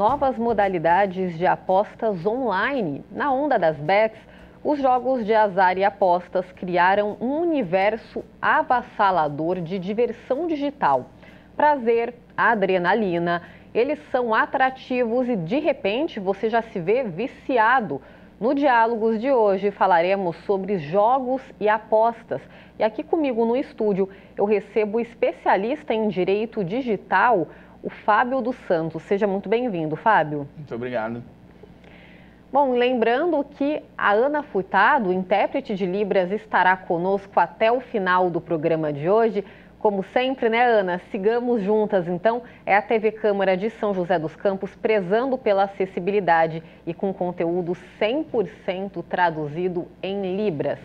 novas modalidades de apostas online. Na onda das bets, os jogos de azar e apostas criaram um universo avassalador de diversão digital. Prazer, adrenalina, eles são atrativos e de repente você já se vê viciado. No Diálogos de hoje falaremos sobre jogos e apostas. E aqui comigo no estúdio eu recebo o especialista em direito digital, o Fábio dos Santos. Seja muito bem-vindo, Fábio. Muito obrigado. Bom, lembrando que a Ana Furtado, intérprete de Libras, estará conosco até o final do programa de hoje. Como sempre, né, Ana? Sigamos juntas, então. É a TV Câmara de São José dos Campos, prezando pela acessibilidade e com conteúdo 100% traduzido em Libras.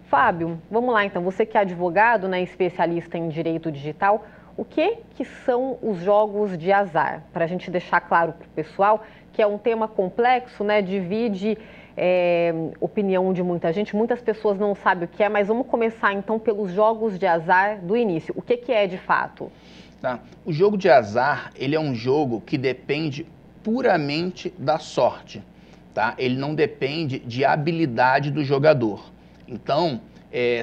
Fábio, vamos lá então. Você que é advogado, né, especialista em direito digital, o que são os jogos de azar? Para a gente deixar claro para o pessoal que é um tema complexo, né? Divide opinião de muita gente. Muitas pessoas não sabem o que é, mas vamos começar então pelos jogos de azar do início. O que é de fato? Tá. O jogo de azar, ele é um jogo que depende puramente da sorte, tá? Ele não depende de habilidade do jogador. Então,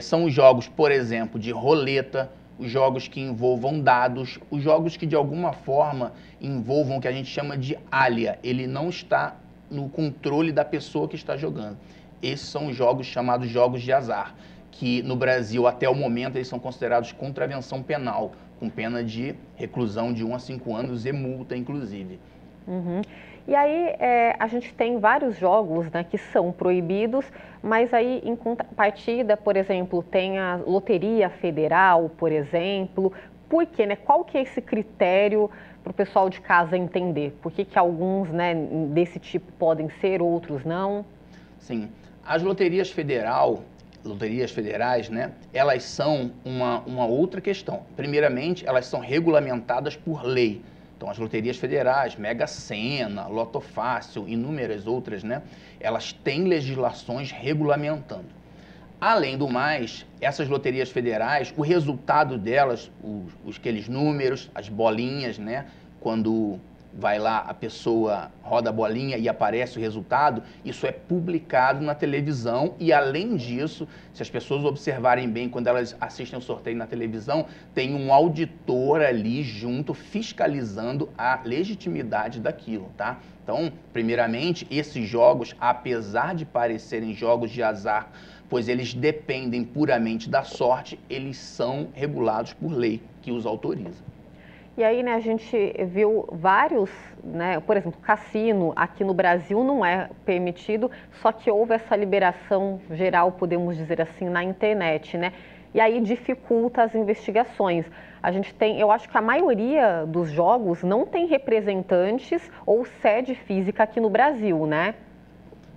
são os jogos, por exemplo, de roleta, os jogos que envolvam dados, os jogos que de alguma forma envolvam o que a gente chama de alha. Ele não está no controle da pessoa que está jogando. Esses são os jogos chamados jogos de azar, que no Brasil, até o momento, eles são considerados contravenção penal, com pena de reclusão de 1 a 5 anos e multa, inclusive. Uhum. E aí a gente tem vários jogos, né, que são proibidos, mas aí em contrapartida, por exemplo, tem a Loteria Federal, por exemplo. Por quê, né? Qual que é esse critério para o pessoal de casa entender? Por que alguns, né, desse tipo podem ser, outros não? Sim. As loterias federais, né, elas são uma outra questão. Primeiramente, elas são regulamentadas por lei. Então, as loterias federais, Mega Sena, Loto Fácil, inúmeras outras, né, elas têm legislações regulamentando. Além do mais, essas loterias federais, o resultado delas, aqueles números, as bolinhas, né, quando vai lá, a pessoa roda a bolinha e aparece o resultado, isso é publicado na televisão e, além disso, se as pessoas observarem bem, quando elas assistem o sorteio na televisão, tem um auditor ali junto, fiscalizando a legitimidade daquilo, tá? Então, primeiramente, esses jogos, apesar de parecerem jogos de azar, pois eles dependem puramente da sorte, eles são regulados por lei que os autoriza. E aí, né, a gente viu vários, né, por exemplo, cassino aqui no Brasil não é permitido, só que houve essa liberação geral, podemos dizer assim, na internet, né? E aí dificulta as investigações. A gente tem, eu acho que a maioria dos jogos não tem representantes ou sede física aqui no Brasil, né?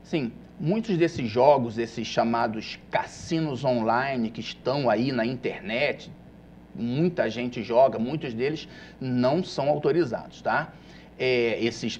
Sim. Muitos desses jogos, esses chamados cassinos online que estão aí na internet, muita gente joga, muitos deles não são autorizados, tá?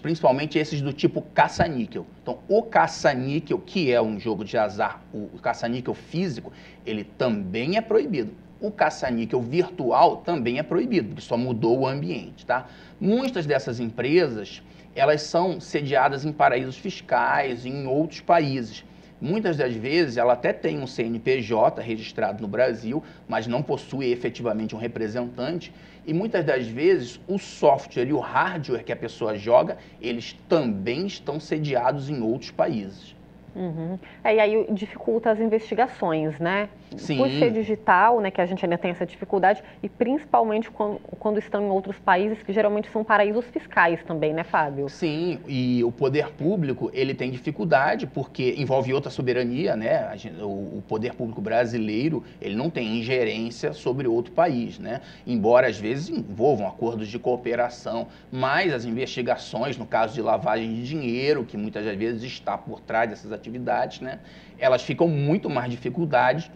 Principalmente esses do tipo caça-níquel. Então, o caça-níquel, que é um jogo de azar, o caça-níquel físico, ele também é proibido. O caça-níquel virtual também é proibido, porque só mudou o ambiente, tá? Muitas dessas empresas, elas são sediadas em paraísos fiscais, em outros países. Muitas das vezes ela até tem um CNPJ registrado no Brasil, mas não possui efetivamente um representante. E muitas das vezes o software e o hardware que a pessoa joga, eles também estão sediados em outros países. Uhum. E aí dificulta as investigações, né? Sim. Por ser digital, né, que a gente ainda tem essa dificuldade, e principalmente quando estão em outros países, que geralmente são paraísos fiscais também, né, Fábio? Sim, e o poder público, ele tem dificuldade, porque envolve outra soberania, né? O poder público brasileiro, ele não tem ingerência sobre outro país, né? Embora, às vezes, envolvam acordos de cooperação, mas as investigações, no caso de lavagem de dinheiro, que muitas das vezes está por trás dessas atividades, né? Elas ficam muito mais dificultadas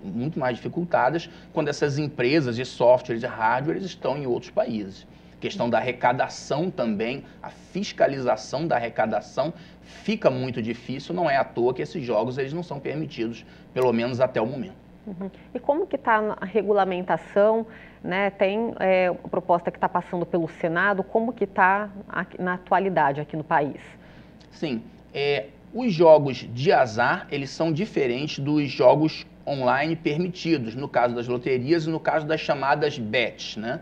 quando essas empresas de software e de hardware estão em outros países. Questão da arrecadação também, a fiscalização da arrecadação fica muito difícil, não é à toa que esses jogos eles não são permitidos, pelo menos até o momento. E como que está a regulamentação, né? Tem proposta que está passando pelo Senado, como que está na atualidade aqui no país? Sim, os jogos de azar, eles são diferentes dos jogos online permitidos, no caso das loterias e no caso das chamadas bets, né?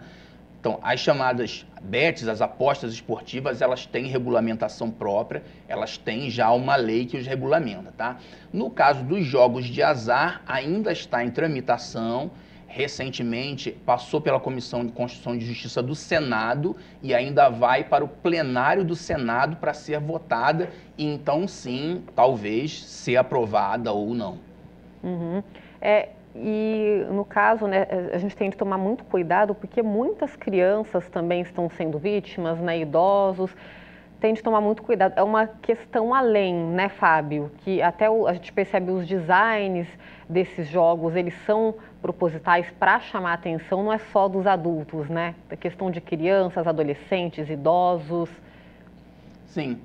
Então, as chamadas bets, as apostas esportivas, elas têm regulamentação própria, elas têm já uma lei que os regulamenta, tá? No caso dos jogos de azar, ainda está em tramitação. Recentemente passou pela Comissão de Constituição e Justiça do Senado e ainda vai para o plenário do Senado para ser votada e então sim, talvez, ser aprovada ou não. E no caso, né, a gente tem de tomar muito cuidado porque muitas crianças também estão sendo vítimas, né, idosos, tem de tomar muito cuidado. É uma questão além, né, Fábio, que até a gente percebe os designs desses jogos, eles são propositais para chamar a atenção, não é só dos adultos, né? A questão de crianças, adolescentes, idosos. Sim,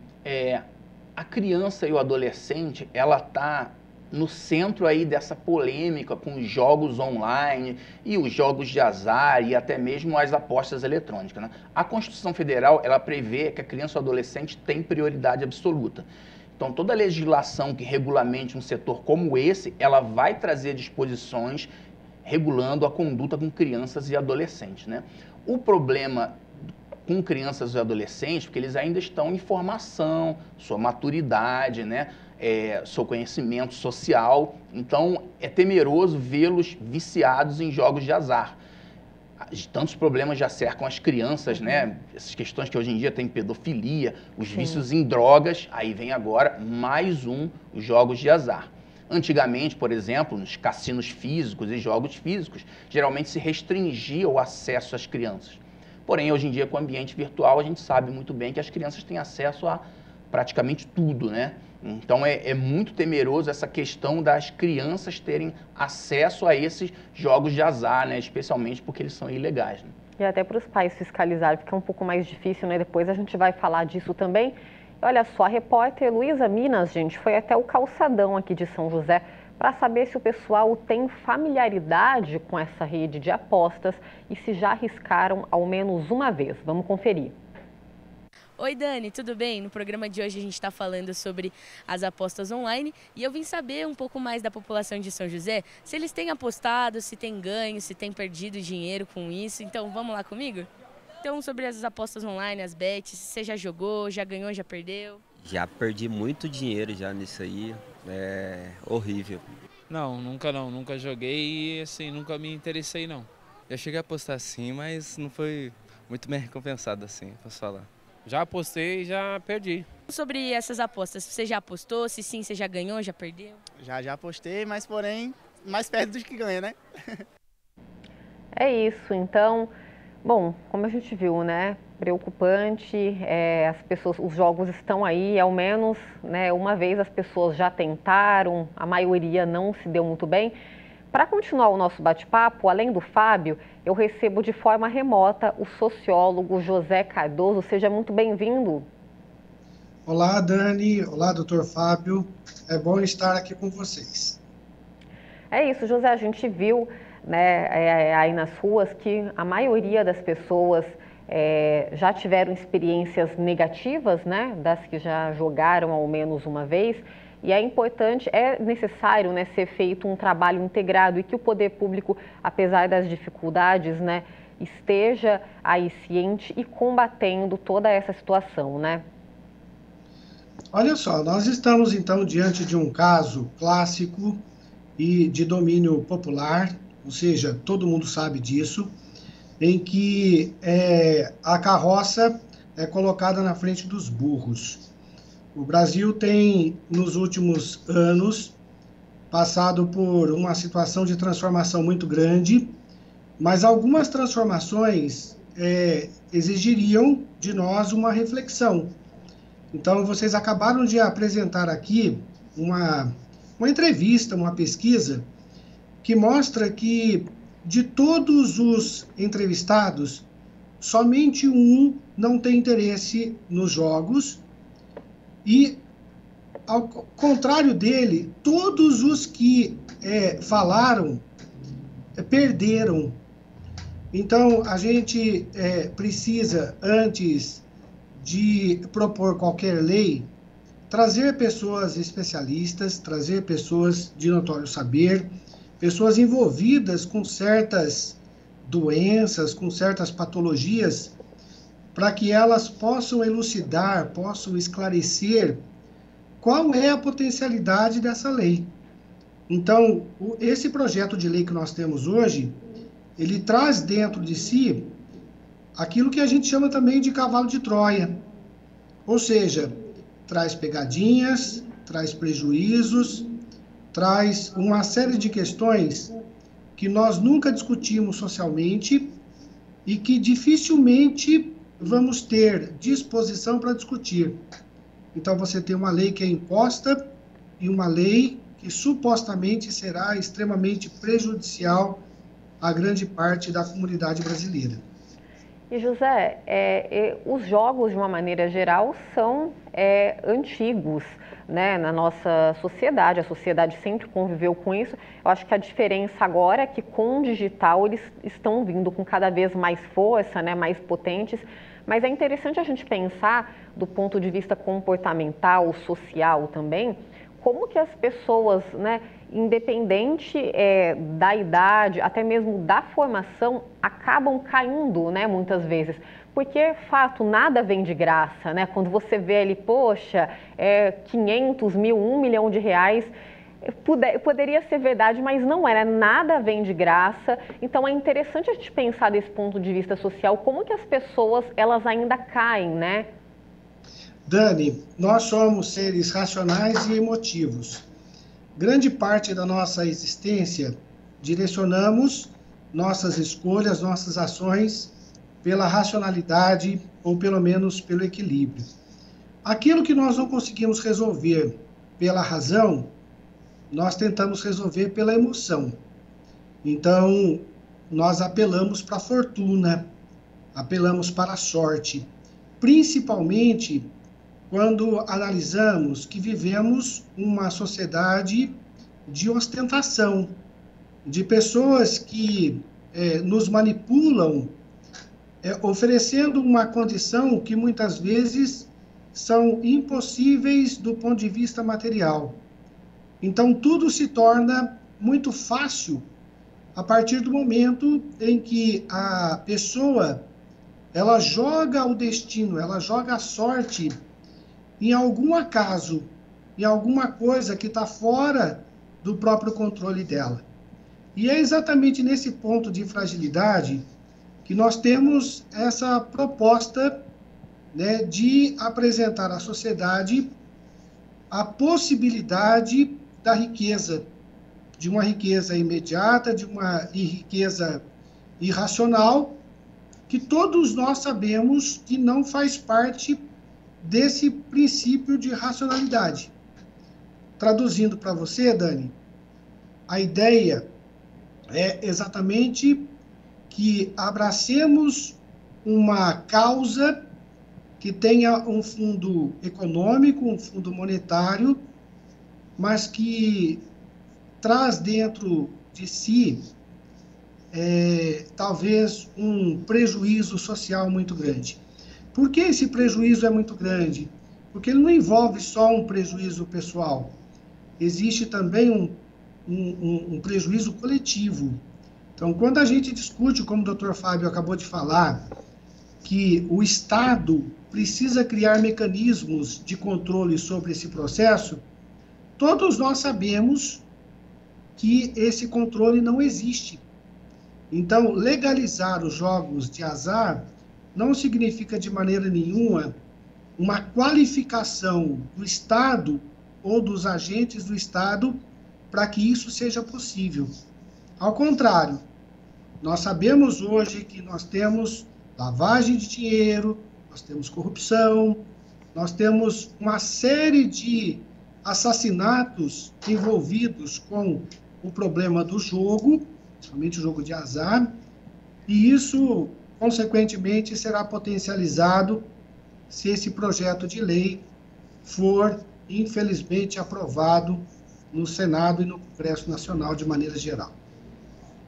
a criança e o adolescente, ela está no centro aí dessa polêmica com os jogos online e os jogos de azar e até mesmo as apostas eletrônicas, né? A Constituição Federal, ela prevê que a criança ou adolescente tem prioridade absoluta. Então, toda legislação que regulamente um setor como esse, ela vai trazer disposições regulando a conduta com crianças e adolescentes, né? O problema com crianças e adolescentes, porque eles ainda estão em formação, sua maturidade, né? Seu conhecimento social, então é temeroso vê-los viciados em jogos de azar. Tantos problemas já cercam as crianças, né? Essas questões que hoje em dia tem pedofilia, os vícios em drogas, aí vem agora mais os jogos de azar. Antigamente, por exemplo, nos cassinos físicos e jogos físicos, geralmente se restringia o acesso às crianças. Porém, hoje em dia, com o ambiente virtual, a gente sabe muito bem que as crianças têm acesso a praticamente tudo, né? Então, é muito temeroso essa questão das crianças terem acesso a esses jogos de azar, né? Especialmente porque eles são ilegais, né? E até para os pais fiscalizarem fica um pouco mais difícil, né? Depois a gente vai falar disso também. Olha só, a repórter Luísa Minas, gente, foi até o calçadão aqui de São José para saber se o pessoal tem familiaridade com essa rede de apostas e se já arriscaram ao menos uma vez. Vamos conferir. Oi Dani, tudo bem? No programa de hoje a gente está falando sobre as apostas online e eu vim saber um pouco mais da população de São José, se eles têm apostado, se têm ganho, se têm perdido dinheiro com isso, então vamos lá comigo? Então sobre as apostas online, as bets, você já jogou, já ganhou, já perdeu? Já perdi muito dinheiro já nisso aí, é horrível. Não, nunca joguei e assim, nunca me interessei não. Eu cheguei a apostar sim, mas não foi muito bem recompensado assim, posso falar. Já apostei e já perdi. Sobre essas apostas, você já apostou? Se sim, você já ganhou, já perdeu? Já apostei, mas porém, mais perto dos que ganha, né? É isso, então, bom, como a gente viu, né, preocupante, as pessoas, os jogos estão aí, ao menos, né, uma vez as pessoas já tentaram, a maioria não se deu muito bem. Para continuar o nosso bate-papo, além do Fábio, eu recebo de forma remota o sociólogo José Cardoso. Seja muito bem-vindo. Olá, Dani. Olá, doutor Fábio. É bom estar aqui com vocês. É isso, José. A gente viu, né, aí nas ruas que a maioria das pessoas já tiveram experiências negativas, né, das que já jogaram ao menos uma vez. E é importante, é necessário, né, ser feito um trabalho integrado e que o poder público, apesar das dificuldades, né, esteja aí ciente e combatendo toda essa situação, né? Olha só, nós estamos então diante de um caso clássico e de domínio popular, ou seja, todo mundo sabe disso, em que a carroça é colocada na frente dos burros. O Brasil tem, nos últimos anos, passado por uma situação de transformação muito grande, mas algumas transformações exigiriam de nós uma reflexão. Então, vocês acabaram de apresentar aqui uma entrevista, uma pesquisa, que mostra que, de todos os entrevistados, somente um não tem interesse nos jogos, e ao contrário dele, todos os que falaram perderam. Então, a gente precisa, antes de propor qualquer lei, trazer pessoas especialistas, trazer pessoas de notório saber, pessoas envolvidas com certas doenças, com certas patologias, para que elas possam elucidar, possam esclarecer qual é a potencialidade dessa lei. Então, esse projeto de lei que nós temos hoje, ele traz dentro de si aquilo que a gente chama também de cavalo de Troia. Ou seja, traz pegadinhas, traz prejuízos, traz uma série de questões que nós nunca discutimos socialmente e que dificilmente vamos ter disposição para discutir. Então, você tem uma lei que é imposta e uma lei que supostamente será extremamente prejudicial à grande parte da comunidade brasileira. E, José, os jogos, de uma maneira geral, são antigos, né, na nossa sociedade. A sociedade sempre conviveu com isso. Eu acho que a diferença agora é que, com o digital, eles estão vindo com cada vez mais força, né, mais potentes. Mas é interessante a gente pensar, do ponto de vista comportamental, social também, como que as pessoas, né, independente da idade, até mesmo da formação, acabam caindo, né, muitas vezes. Porque, fato, nada vem de graça, né? Quando você vê ali, poxa, 500 mil, 1 milhão de reais, poderia ser verdade, mas não era, nada vem de graça. Então é interessante a gente pensar desse ponto de vista social, como que as pessoas, elas ainda caem, né? Dani, nós somos seres racionais e emotivos. Grande parte da nossa existência direcionamos nossas escolhas, nossas ações pela racionalidade ou pelo menos pelo equilíbrio. Aquilo que nós não conseguimos resolver pela razão, nós tentamos resolver pela emoção. Então, nós apelamos para a fortuna, apelamos para a sorte, principalmente quando analisamos que vivemos uma sociedade de ostentação, de pessoas que nos manipulam, oferecendo uma condição que muitas vezes são impossíveis do ponto de vista material. Então, tudo se torna muito fácil a partir do momento em que a pessoa, ela joga o destino, ela joga a sorte em algum acaso, em alguma coisa que está fora do próprio controle dela. E é exatamente nesse ponto de fragilidade que nós temos essa proposta, né, de apresentar à sociedade a possibilidade da riqueza, de uma riqueza imediata, de uma riqueza irracional, que todos nós sabemos que não faz parte desse princípio de racionalidade. Traduzindo para você, Dani, a ideia é exatamente que abracemos uma causa que tenha um fundo econômico, um fundo monetário, mas que traz dentro de si talvez um prejuízo social muito grande. Por que esse prejuízo é muito grande? Porque ele não envolve só um prejuízo pessoal. Existe também um prejuízo coletivo. Então, quando a gente discute, como o Dr. Fábio acabou de falar, que o Estado precisa criar mecanismos de controle sobre esse processo, todos nós sabemos que esse controle não existe. Então, legalizar os jogos de azar não significa de maneira nenhuma uma qualificação do Estado ou dos agentes do Estado para que isso seja possível. Ao contrário, nós sabemos hoje que nós temos lavagem de dinheiro, nós temos corrupção, nós temos uma série de assassinatos envolvidos com o problema do jogo, principalmente o jogo de azar, e isso, consequentemente, será potencializado se esse projeto de lei for infelizmente, aprovado no Senado e no Congresso Nacional de maneira geral.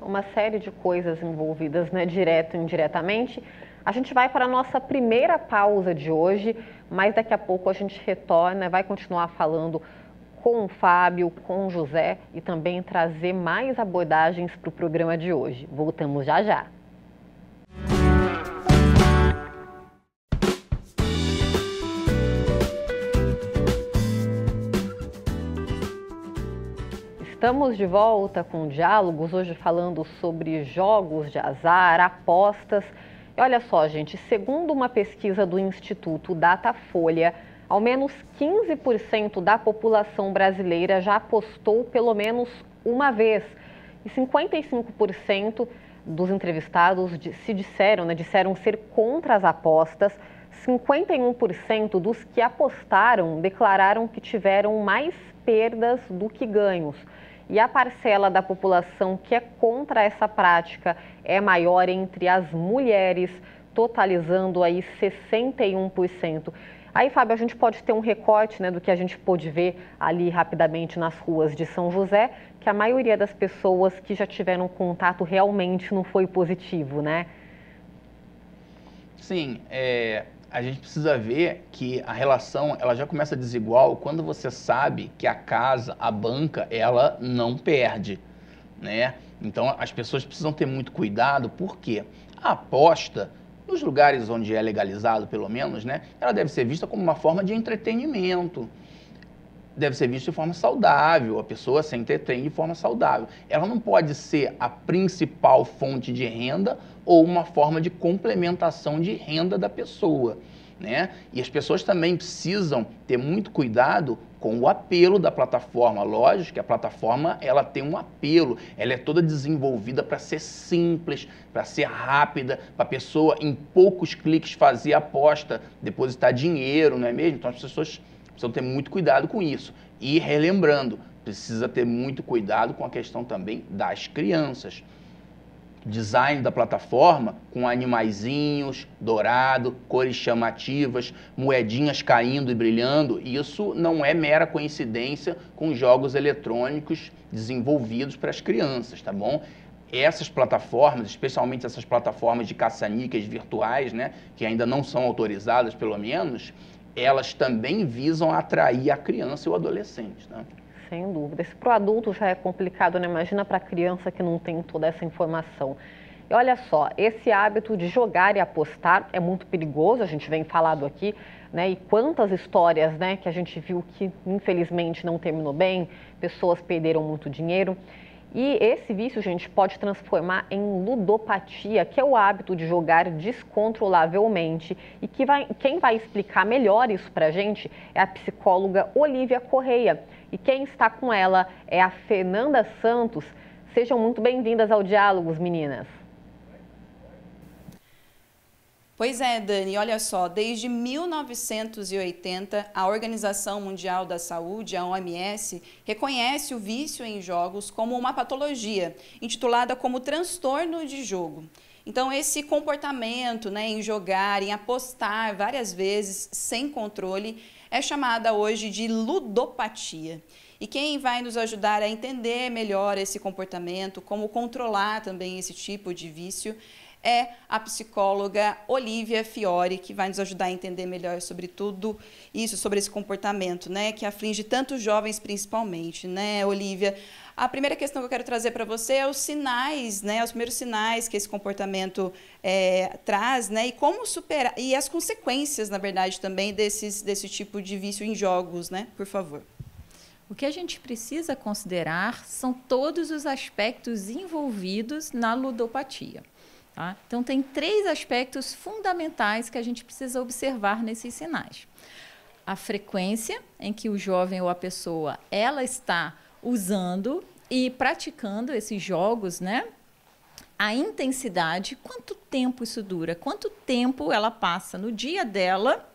Uma série de coisas envolvidas, né, direto e indiretamente. A gente vai para a nossa primeira pausa de hoje, mas daqui a pouco a gente retorna, vai continuar falando com o Fábio, com o José e também trazer mais abordagens para o programa de hoje. Voltamos já já. Estamos de volta com diálogos, hoje falando sobre jogos de azar, apostas. E olha só, gente, segundo uma pesquisa do Instituto Datafolha, ao menos 15% da população brasileira já apostou pelo menos uma vez. E 55% dos entrevistados disseram ser contra as apostas. 51% dos que apostaram declararam que tiveram mais perdas do que ganhos. E a parcela da população que é contra essa prática é maior entre as mulheres, totalizando aí 61%. Aí, Fábio, a gente pode ter um recorte, né, do que a gente pôde ver ali rapidamente nas ruas de São José, que a maioria das pessoas que já tiveram contato realmente não foi positivo, né? Sim, a gente precisa ver que a relação ela já começa desigual quando você sabe que a casa, a banca, ela não perde, né? Então as pessoas precisam ter muito cuidado, porque a aposta, nos lugares onde é legalizado pelo menos, né, ela deve ser vista como uma forma de entretenimento. Deve ser vista de forma saudável, a pessoa se entretém de forma saudável. Ela não pode ser a principal fonte de renda ou uma forma de complementação de renda da pessoa, né? E as pessoas também precisam ter muito cuidado com o apelo da plataforma. Lógico que a plataforma ela tem um apelo, ela é toda desenvolvida para ser simples, para ser rápida, para a pessoa em poucos cliques fazer a aposta, depositar dinheiro, não é mesmo? Então as pessoas precisam ter muito cuidado com isso. E relembrando, precisa ter muito cuidado com a questão também das crianças. Design da plataforma com animaizinhos, dourado, cores chamativas, moedinhas caindo e brilhando. Isso não é mera coincidência com jogos eletrônicos desenvolvidos para as crianças, tá bom? Essas plataformas, especialmente essas plataformas de caça-níqueis virtuais, né, que ainda não são autorizadas pelo menos, elas também visam atrair a criança e o adolescente, né? Sem dúvida. Se para o adulto já é complicado, né? Imagina para a criança que não tem toda essa informação. E olha só, esse hábito de jogar e apostar é muito perigoso, a gente vem falado aqui, né? E quantas histórias, né, que a gente viu que infelizmente não terminou bem, pessoas perderam muito dinheiro. E esse vício, gente, pode transformar em ludopatia, que é o hábito de jogar descontrolavelmente. E quem vai explicar melhor isso pra gente é a psicóloga Olívia Correia. E quem está com ela é a Fernanda Santos. Sejam muito bem-vindas ao Diálogos, meninas. Pois é, Dani, olha só, desde 1980, a Organização Mundial da Saúde, a OMS, reconhece o vício em jogos como uma patologia, intitulada como transtorno de jogo. Então, esse comportamento, né, em jogar, em apostar várias vezes sem controle, é chamada hoje de ludopatia. E quem vai nos ajudar a entender melhor esse comportamento, como controlar também esse tipo de vício, é a psicóloga Olívia Fiore, que vai nos ajudar a entender melhor sobre tudo isso, sobre esse comportamento, né, que aflige tantos jovens principalmente, né, Olívia? A primeira questão que eu quero trazer para você é os sinais, né, os primeiros sinais que esse comportamento traz, né, e como superar, e as consequências, na verdade, também desse tipo de vício em jogos, né, por favor. O que a gente precisa considerar são todos os aspectos envolvidos na ludopatia. Tá? Então, tem 3 aspectos fundamentais que a gente precisa observar nesses sinais. A frequência em que o jovem ou a pessoa ela está usando e praticando esses jogos, né? A intensidade, quanto tempo isso dura, quanto tempo ela passa no dia dela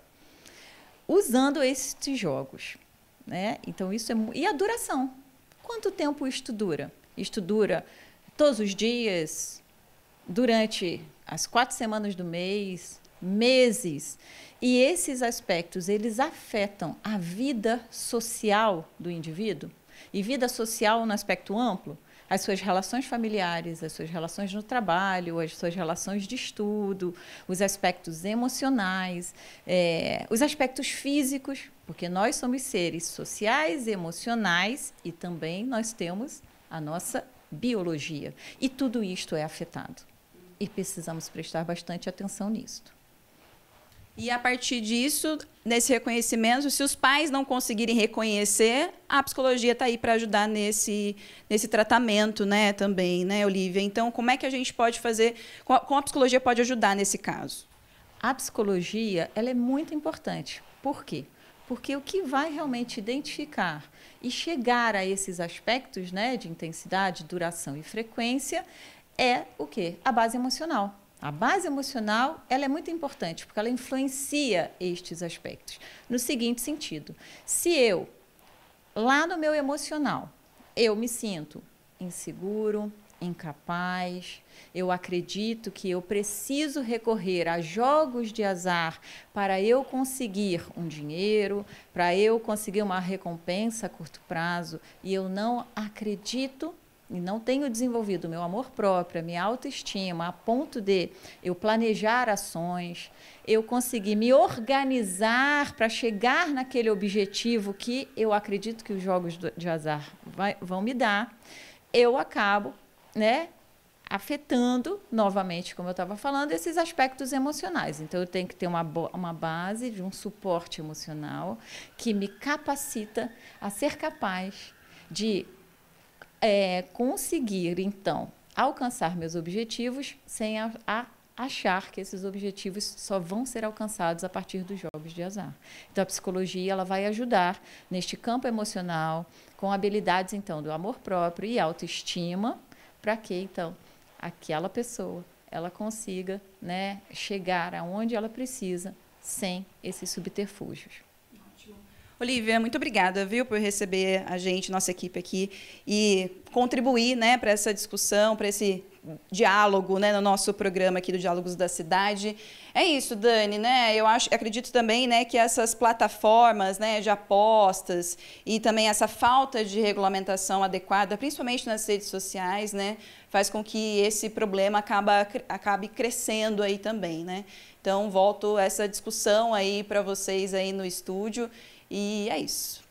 usando esses jogos. Né? Então, isso é... E a duração? Quanto tempo isto dura? Isto dura todos os dias, durante as 4 semanas do mês, meses. E esses aspectos, eles afetam a vida social do indivíduo. E vida social no aspecto amplo, as suas relações familiares, as suas relações no trabalho, as suas relações de estudo, os aspectos emocionais, os aspectos físicos, porque nós somos seres sociais, emocionais e também nós temos a nossa biologia. E tudo isto é afetado. E precisamos prestar bastante atenção nisto. E a partir disso, nesse reconhecimento, se os pais não conseguirem reconhecer, a psicologia está aí para ajudar nesse tratamento, né, também, né, Olívia? Então, como é que a gente pode fazer, como a psicologia pode ajudar nesse caso? A psicologia, ela é muito importante. Por quê? Porque o que vai realmente identificar e chegar a esses aspectos, né, de intensidade, duração e frequência é o quê? A base emocional. A base emocional, ela é muito importante, porque ela influencia estes aspectos. No seguinte sentido, se eu, lá no meu emocional, eu me sinto inseguro, incapaz, eu acredito que eu preciso recorrer a jogos de azar para eu conseguir um dinheiro, para eu conseguir uma recompensa a curto prazo, e eu não acredito e não tenho desenvolvido o meu amor próprio, a minha autoestima, a ponto de eu planejar ações, eu conseguir me organizar para chegar naquele objetivo que eu acredito que os jogos de azar vão me dar, eu acabo, né, afetando, novamente, como eu estava falando, esses aspectos emocionais. Então, eu tenho que ter uma base de um suporte emocional que me capacita a ser capaz de conseguir, então, alcançar meus objetivos sem achar que esses objetivos só vão ser alcançados a partir dos jogos de azar. Então, a psicologia ela vai ajudar neste campo emocional, com habilidades, então, do amor próprio e autoestima, para que, então, aquela pessoa ela consiga, né, chegar aonde ela precisa sem esses subterfúgios. Olívia, muito obrigada, viu, por receber a gente, nossa equipe aqui, e contribuir, né, para essa discussão, para esse diálogo, né, no nosso programa aqui do Diálogos da Cidade. É isso, Dani, né? Acredito também, né, que essas plataformas, né, de apostas e também essa falta de regulamentação adequada, principalmente nas redes sociais, né, faz com que esse problema acabe crescendo aí também, né? Então, volto essa discussão aí para vocês aí no estúdio. E é isso.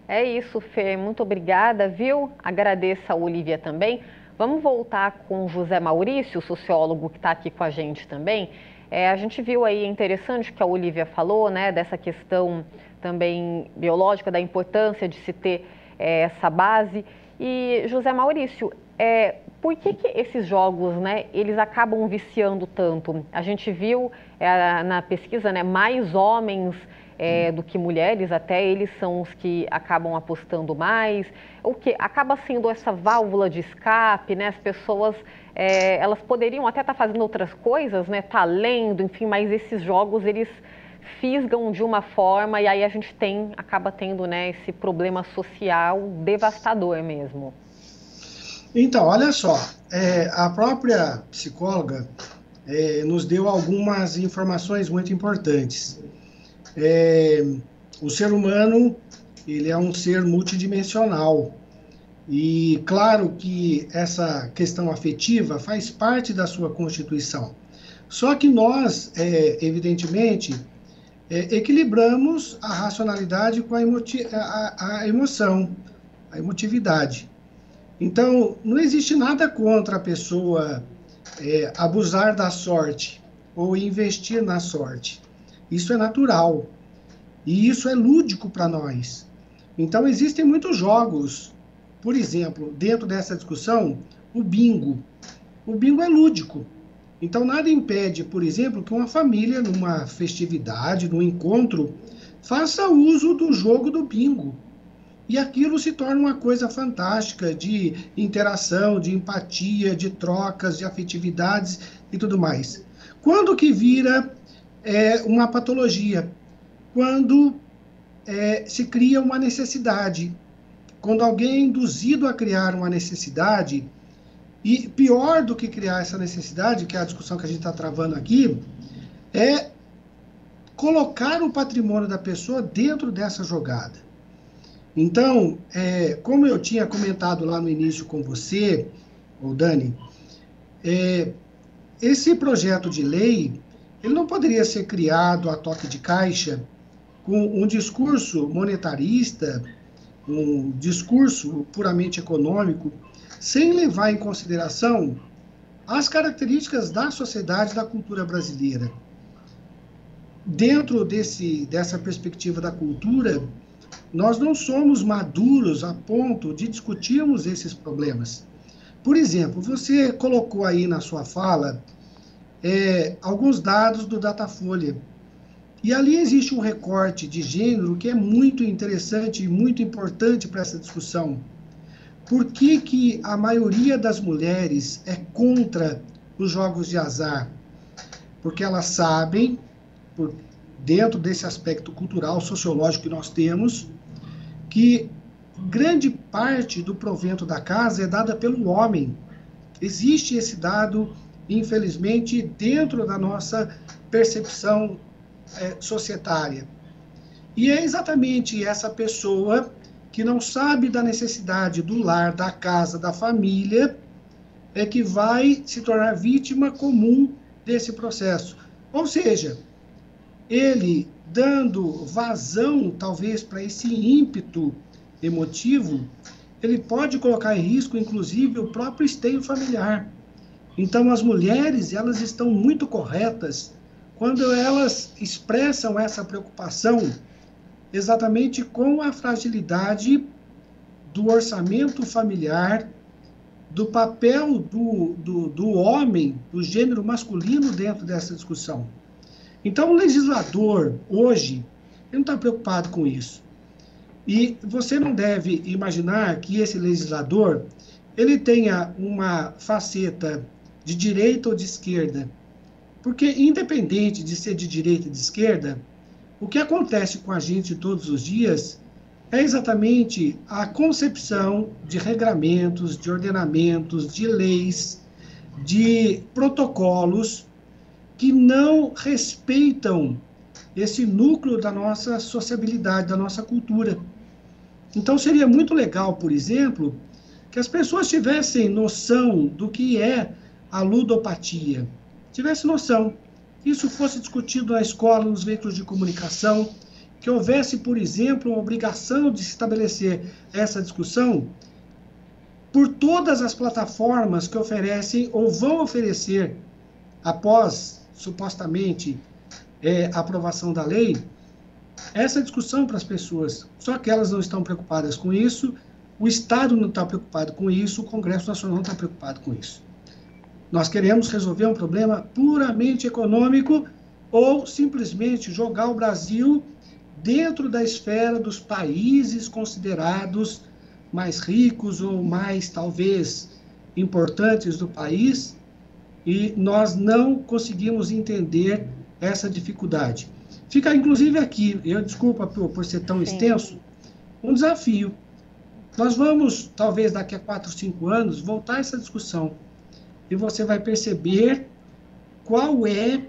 É isso, Fê. Muito obrigada, viu? Agradeço a Olívia também. Vamos voltar com o José Maurício, sociólogo que está aqui com a gente também. A gente viu aí, é interessante o que a Olívia falou, né, dessa questão também biológica, da importância de se ter essa base. E, José Maurício, por que esses jogos, né, eles acabam viciando tanto? A gente viu na pesquisa, né, mais homens do que mulheres, até eles são os que acabam apostando mais, o que acaba sendo essa válvula de escape, né? As pessoas, elas poderiam até estar fazendo outras coisas, né? Tá lendo, enfim, mas esses jogos, eles fisgam de uma forma e aí a gente acaba tendo, né, esse problema social devastador mesmo. Então, olha só, a própria psicóloga nos deu algumas informações muito importantes. O ser humano, ele é um ser multidimensional e claro que essa questão afetiva faz parte da sua constituição. Só que nós, evidentemente, equilibramos a racionalidade com a emoção, a emotividade. Então, não existe nada contra a pessoa abusar da sorte ou investir na sorte. Isso é natural e isso é lúdico para nós. Então, existem muitos jogos. Por exemplo, dentro dessa discussão, o bingo. O bingo é lúdico. Então, nada impede, por exemplo, que uma família, numa festividade, num encontro, faça uso do jogo do bingo. E aquilo se torna uma coisa fantástica de interação, de empatia, de trocas, de afetividades e tudo mais. Quando que vira uma patologia? Quando se cria uma necessidade. Quando alguém é induzido a criar uma necessidade, E pior do que criar essa necessidade, que é a discussão que a gente está travando aqui, é colocar o patrimônio da pessoa dentro dessa jogada. Então, como eu tinha comentado lá no início com você, Dani, esse projeto de lei, ele não poderia ser criado a toque de caixa com um discurso monetarista, um discurso puramente econômico, sem levar em consideração as características da sociedade, da cultura brasileira. Dentro dessa perspectiva da cultura, nós não somos maduros a ponto de discutirmos esses problemas. Por exemplo, você colocou aí na sua fala alguns dados do Datafolha. E ali existe um recorte de gênero que é muito interessante e muito importante para essa discussão. Por que a maioria das mulheres é contra os jogos de azar? Porque elas sabem, dentro desse aspecto cultural, sociológico que nós temos, que grande parte do provento da casa é dada pelo homem. Existe esse dado, infelizmente, dentro da nossa percepção societária. E é exatamente essa pessoa que não sabe da necessidade do lar, da casa, da família, que vai se tornar vítima comum desse processo. Ou seja, ele dando vazão, talvez, para esse ímpeto emotivo, ele pode colocar em risco, inclusive, o próprio esteio familiar. Então, as mulheres, elas estão muito corretas quando elas expressam essa preocupação exatamente com a fragilidade do orçamento familiar, do papel do homem, do gênero masculino dentro dessa discussão. Então, o legislador, hoje, ele não está preocupado com isso. E você não deve imaginar que esse legislador, ele tenha uma faceta de direita ou de esquerda. Porque, independente de ser de direita ou de esquerda, o que acontece com a gente todos os dias é exatamente a concepção de regramentos, de ordenamentos, de leis, de protocolos que não respeitam esse núcleo da nossa sociabilidade, da nossa cultura. Então, seria muito legal, por exemplo, que as pessoas tivessem noção do que é a ludopatia. Tivesse noção, que isso fosse discutido na escola, nos veículos de comunicação, que houvesse, por exemplo, uma obrigação de se estabelecer essa discussão por todas as plataformas que oferecem ou vão oferecer, após, supostamente, a aprovação da lei, essa discussão para as pessoas. Só que elas não estão preocupadas com isso, o Estado não está preocupado com isso, o Congresso Nacional não está preocupado com isso. Nós queremos resolver um problema puramente econômico ou simplesmente jogar o Brasil dentro da esfera dos países considerados mais ricos ou mais, talvez, importantes do país, e nós não conseguimos entender essa dificuldade. Fica, inclusive, aqui, desculpa por ser tão extenso, um desafio. Nós vamos, talvez daqui a 4, 5 anos, voltar a essa discussão. E você vai perceber qual é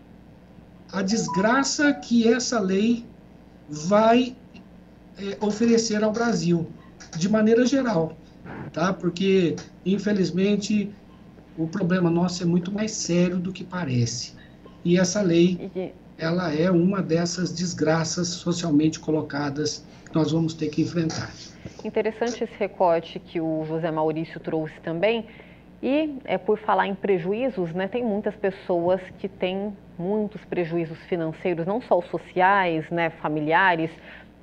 a desgraça que essa lei vai oferecer ao Brasil, de maneira geral, tá? Porque, infelizmente, o problema nosso é muito mais sério do que parece. E essa lei, ela é uma dessas desgraças socialmente colocadas que nós vamos ter que enfrentar. Interessante esse recorte que o José Maurício trouxe também. E, por falar em prejuízos, né, tem muitas pessoas que têm muitos prejuízos financeiros, não só os sociais, né, familiares,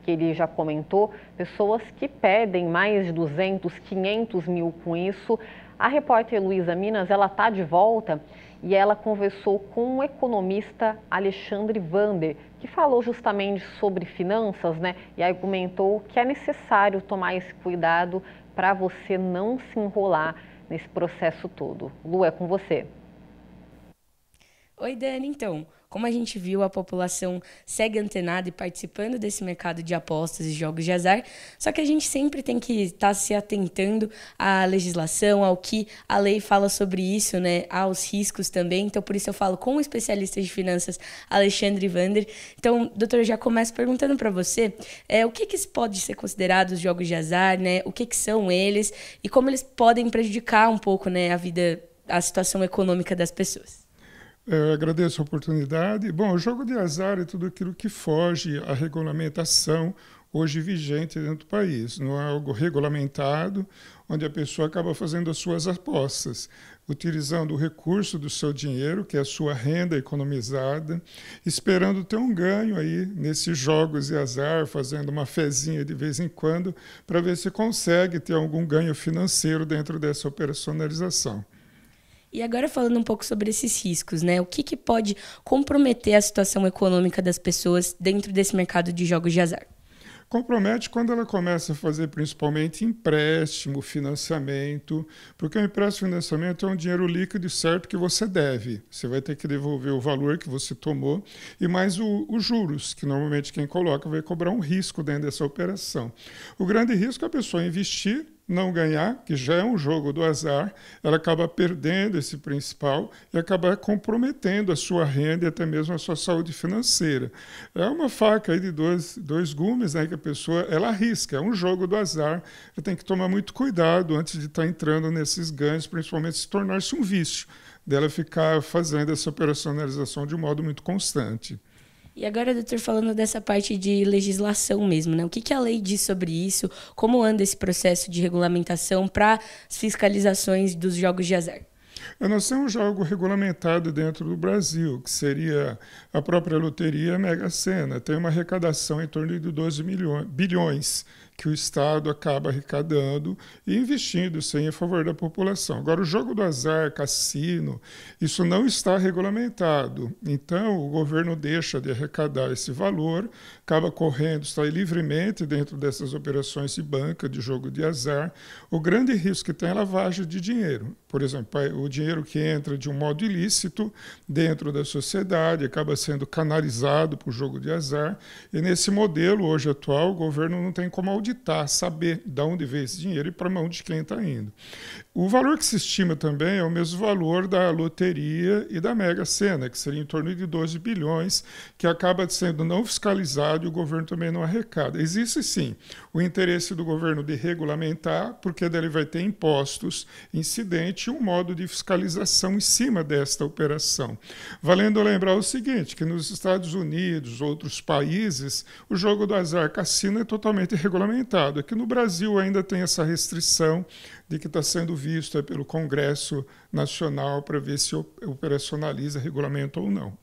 que ele já comentou, pessoas que perdem mais de 200, 500 mil com isso. A repórter Luísa Minas, ela está de volta e ela conversou com o economista Alexandre Vander, que falou justamente sobre finanças, né, e argumentou que é necessário tomar esse cuidado para você não se enrolar nesse processo todo. Lu, é com você. Oi, Dani. Então, Como a gente viu, a população segue antenada e participando desse mercado de apostas e jogos de azar, só que a gente sempre tem que estar se atentando à legislação, ao que a lei fala sobre isso, né, aos riscos também. Então, por isso eu falo com o especialista de finanças, Alexandre Vander. Então, doutor, eu já começo perguntando para você o que pode ser considerado os jogos de azar, né, o que são eles e como eles podem prejudicar um pouco, né, a situação econômica das pessoas. Eu agradeço a oportunidade. Bom, o jogo de azar é tudo aquilo que foge à regulamentação hoje vigente dentro do país. Não é algo regulamentado, onde a pessoa acaba fazendo as suas apostas, utilizando o recurso do seu dinheiro, que é a sua renda economizada, esperando ter um ganho aí nesses jogos de azar, fazendo uma fezinha de vez em quando, para ver se consegue ter algum ganho financeiro dentro dessa operacionalização. E agora falando um pouco sobre esses riscos, né? O que pode comprometer a situação econômica das pessoas dentro desse mercado de jogos de azar? Compromete quando ela começa a fazer principalmente empréstimo, financiamento, porque o empréstimo e financiamento é um dinheiro líquido e certo que você deve. Você vai ter que devolver o valor que você tomou e mais os juros, que normalmente quem coloca vai cobrar um risco dentro dessa operação. O grande risco é a pessoa investir, não ganhar, que já é um jogo do azar, ela acaba perdendo esse principal e acaba comprometendo a sua renda e até mesmo a sua saúde financeira. É uma faca aí de dois gumes, né, que a pessoa ela arrisca, é um jogo do azar, ela tem que tomar muito cuidado antes de estar entrando nesses ganhos, principalmente se tornar-se um vício, dela ficar fazendo essa operacionalização de um modo muito constante. E agora, doutor, falando dessa parte de legislação mesmo, né? O que a lei diz sobre isso? Como anda esse processo de regulamentação para as fiscalizações dos jogos de azar? Nós temos algo regulamentado dentro do Brasil, que seria a própria loteria Mega Sena. Tem uma arrecadação em torno de 12 bilhões que o Estado acaba arrecadando e investindo em favor da população. Agora, o jogo do azar, cassino, isso não está regulamentado. Então, o governo deixa de arrecadar esse valor, acaba correndo, está livremente dentro dessas operações de banca, de jogo de azar. O grande risco que tem é a lavagem de dinheiro. Por exemplo, o dinheiro que entra de um modo ilícito dentro da sociedade acaba sendo canalizado para o jogo de azar. E nesse modelo hoje atual, o governo não tem como auditar, saber de onde veio esse dinheiro e para a mão de quem está indo. O valor que se estima também é o mesmo valor da loteria e da Mega Sena, que seria em torno de 12 bilhões, que acaba sendo não fiscalizado e o governo também não arrecada. Existe sim o interesse do governo de regulamentar, porque dele vai ter impostos incidentes e um modo de fiscalização em cima desta operação. Valendo lembrar o seguinte, que nos Estados Unidos, outros países, o jogo do azar cassino é totalmente regulamentado. Aqui no Brasil ainda tem essa restrição de que está sendo visto pelo Congresso Nacional para ver se operacionaliza regulamento ou não.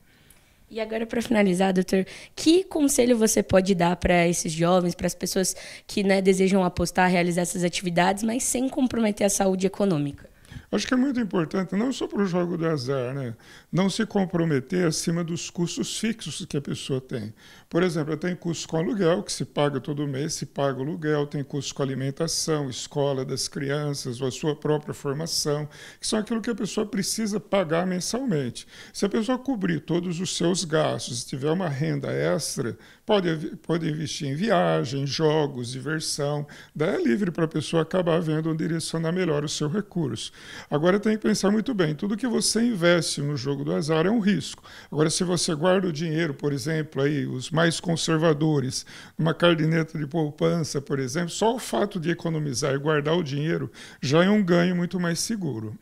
E agora, para finalizar, doutor, que conselho você pode dar para esses jovens, para as pessoas que, né, desejam apostar, realizar essas atividades, mas sem comprometer a saúde econômica? Acho que é muito importante, não só para o jogo do azar, né? Não se comprometer acima dos custos fixos que a pessoa tem. Por exemplo, tem custo com aluguel, que se paga todo mês, se paga o aluguel, tem custo com alimentação, escola das crianças, ou a sua própria formação, que são aquilo que a pessoa precisa pagar mensalmente. Se a pessoa cobrir todos os seus gastos, tiver uma renda extra, pode investir em viagem, jogos, diversão, daí é livre para a pessoa acabar vendo onde direcionar melhor o seu recurso. Agora tem que pensar muito bem, tudo que você investe no jogo do azar é um risco. Agora, se você guarda o dinheiro, por exemplo, aí, os mais conservadores, uma caderneta de poupança, por exemplo, só o fato de economizar e guardar o dinheiro já é um ganho muito mais seguro.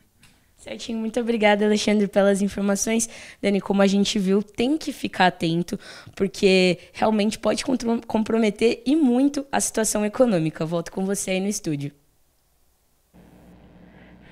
Certinho, muito obrigada, Alexandre, pelas informações. Dani, como a gente viu, tem que ficar atento, porque realmente pode comprometer e muito a situação econômica. Volto com você aí no estúdio.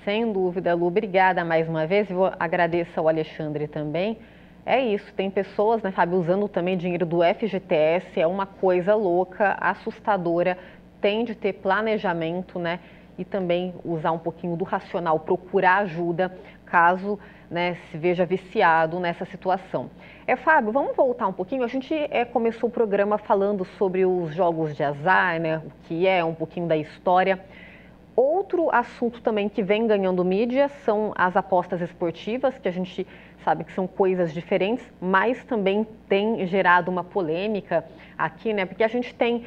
Sem dúvida, Lu. Obrigada mais uma vez. Eu agradeço ao Alexandre também. É isso, tem pessoas, né, Fábio, usando também dinheiro do FGTS, é uma coisa louca, assustadora, tem de ter planejamento, né, e também usar um pouquinho do racional, procurar ajuda, caso, né, se veja viciado nessa situação. Fábio, vamos voltar um pouquinho, a gente começou o programa falando sobre os jogos de azar, né, o que é um pouquinho da história. Outro assunto também que vem ganhando mídia são as apostas esportivas, que a gente sabe que são coisas diferentes, mas também tem gerado uma polêmica aqui, né? Porque a gente tem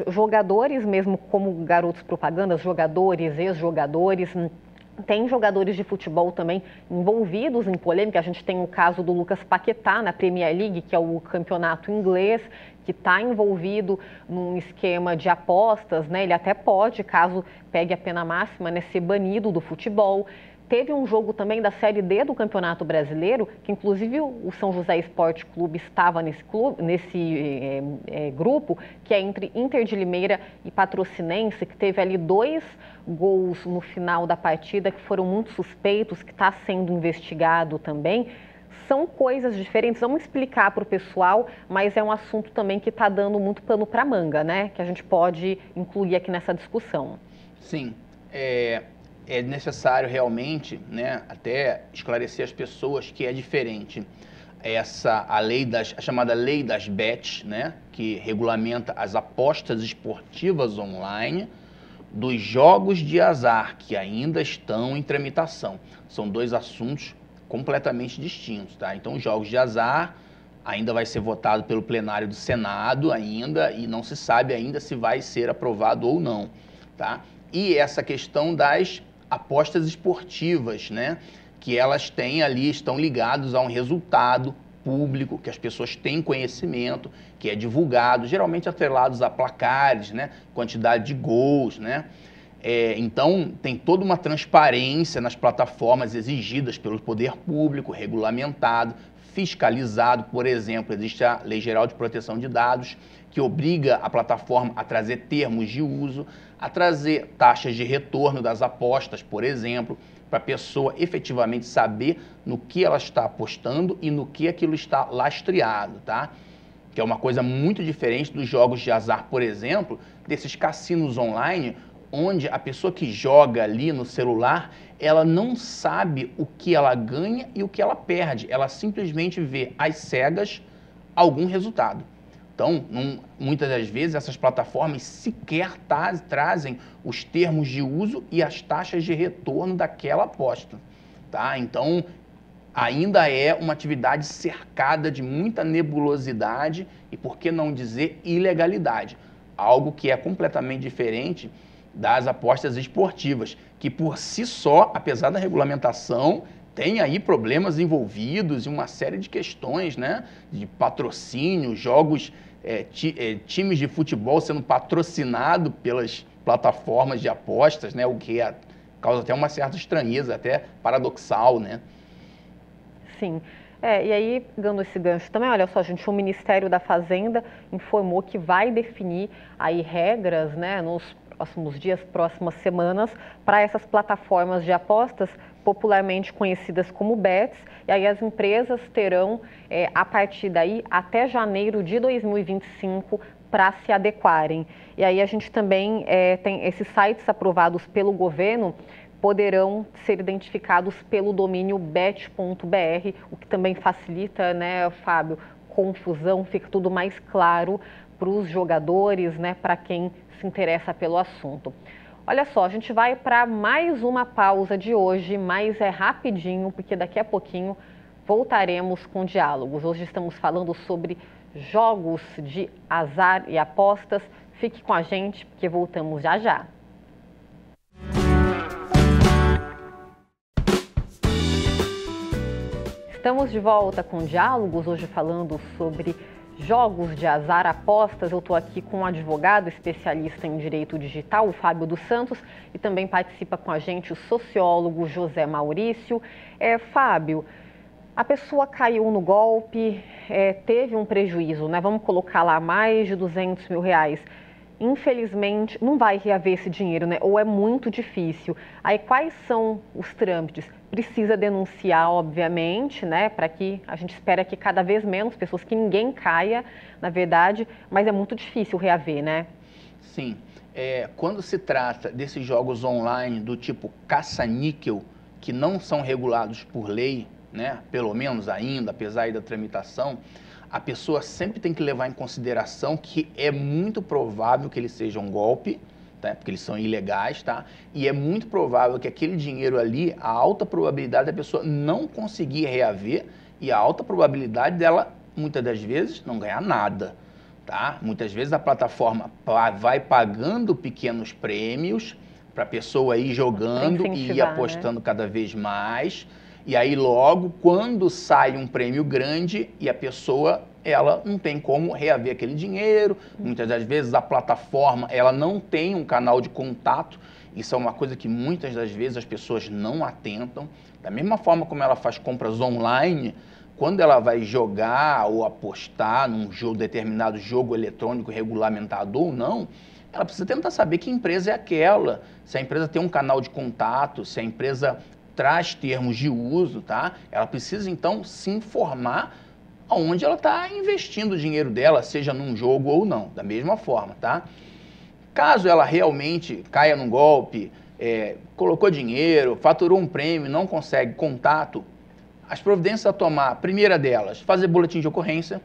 jogadores mesmo como garotos propagandas, jogadores, ex-jogadores, tem jogadores de futebol também envolvidos em polêmica. A gente tem o caso do Lucas Paquetá na Premier League, que é o campeonato inglês, que está envolvido num esquema de apostas, né? Ele até pode, caso pegue a pena máxima, né, ser banido do futebol. Teve um jogo também da Série D do Campeonato Brasileiro, que inclusive o São José Esporte Clube estava nesse grupo, que é entre Inter de Limeira e Patrocinense, que teve ali 2 gols no final da partida que foram muito suspeitos, que está sendo investigado também. São coisas diferentes, vamos explicar para o pessoal, mas é um assunto também que está dando muito pano para manga, né? Que a gente pode incluir aqui nessa discussão. Sim, é necessário realmente, né, até esclarecer as pessoas que é diferente a chamada lei das bets, né, que regulamenta as apostas esportivas online, dos jogos de azar, que ainda estão em tramitação. São 2 assuntos completamente distintos, tá? Então, os jogos de azar ainda vai ser votado pelo plenário do Senado ainda, e não se sabe ainda se vai ser aprovado ou não, tá? E essa questão das apostas esportivas, né? Que elas têm ali, estão ligados a um resultado público, que as pessoas têm conhecimento, que é divulgado, geralmente atrelados a placares, né? Quantidade de gols, né? Então, tem toda uma transparência nas plataformas exigidas pelo poder público, regulamentado, fiscalizado. Por exemplo, existe a Lei Geral de Proteção de Dados, que obriga a plataforma a trazer termos de uso, a trazer taxas de retorno das apostas, por exemplo, para a pessoa efetivamente saber no que ela está apostando e no que aquilo está lastreado, tá? Que é uma coisa muito diferente dos jogos de azar, por exemplo, desses cassinos online, onde a pessoa que joga ali no celular, ela não sabe o que ela ganha e o que ela perde. Ela simplesmente vê às cegas algum resultado. Então, muitas das vezes, essas plataformas sequer trazem os termos de uso e as taxas de retorno daquela aposta, tá? Então, ainda é uma atividade cercada de muita nebulosidade e, por que não dizer, ilegalidade. Algo que é completamente diferente das apostas esportivas, que por si só, apesar da regulamentação, tem aí problemas envolvidos e uma série de questões, né? De patrocínio, jogos, times de futebol sendo patrocinado pelas plataformas de apostas, né? O que causa até uma certa estranheza, até paradoxal, né? Sim. E aí, dando esse gancho também, olha só, gente, o Ministério da Fazenda informou que vai definir aí regras, né, nos próximos dias, próximas semanas, para essas plataformas de apostas popularmente conhecidas como bets, e aí as empresas terão, a partir daí, até janeiro de 2025, para se adequarem. E aí a gente também tem esses sites aprovados pelo governo, poderão ser identificados pelo domínio bet.br, o que também facilita, né, Fábio, confusão, fica tudo mais claro para os jogadores, né, para quem se interessa pelo assunto. Olha só, a gente vai para mais uma pausa de hoje, mas é rapidinho, porque daqui a pouquinho voltaremos com diálogos. Hoje estamos falando sobre jogos de azar e apostas. Fique com a gente, porque voltamos já já. Estamos de volta com diálogos, hoje falando sobre jogos de azar, apostas. Eu estou aqui com um advogado especialista em direito digital, o Fábio dos Santos, e também participa com a gente o sociólogo José Maurício. Fábio, a pessoa caiu no golpe, teve um prejuízo, né? Vamos colocar lá mais de R$200 mil. Infelizmente, não vai reaver esse dinheiro, né? Ou é muito difícil. Aí, quais são os trâmites? Precisa denunciar, obviamente, né? Para que a gente espera que cada vez menos pessoas, que ninguém caia, na verdade, mas é muito difícil reaver, né? Sim. Quando se trata desses jogos online do tipo caça-níquel, que não são regulados por lei, né? Pelo menos ainda, apesar da tramitação, a pessoa sempre tem que levar em consideração que é muito provável que ele seja um golpe, tá? Porque eles são ilegais, tá? E é muito provável que aquele dinheiro ali, a alta probabilidade da pessoa não conseguir reaver e a alta probabilidade dela, muitas das vezes, não ganhar nada, tá? Muitas vezes a plataforma vai pagando pequenos prêmios para a pessoa ir jogando e ir apostando, né, cada vez mais. E aí logo, quando sai um prêmio grande e a pessoa, ela não tem como reaver aquele dinheiro, muitas das vezes a plataforma, ela não tem um canal de contato. Isso é uma coisa que muitas das vezes as pessoas não atentam. Da mesma forma como ela faz compras online, quando ela vai jogar ou apostar num jogo, determinado jogo eletrônico regulamentado ou não, ela precisa tentar saber que empresa é aquela, se a empresa tem um canal de contato, se a empresa traz termos de uso, tá? Ela precisa, então, se informar onde ela está investindo o dinheiro dela, seja num jogo ou não, da mesma forma, tá? Caso ela realmente caia num golpe, colocou dinheiro, faturou um prêmio, não consegue contato, as providências a tomar, a primeira delas, fazer boletim de ocorrência,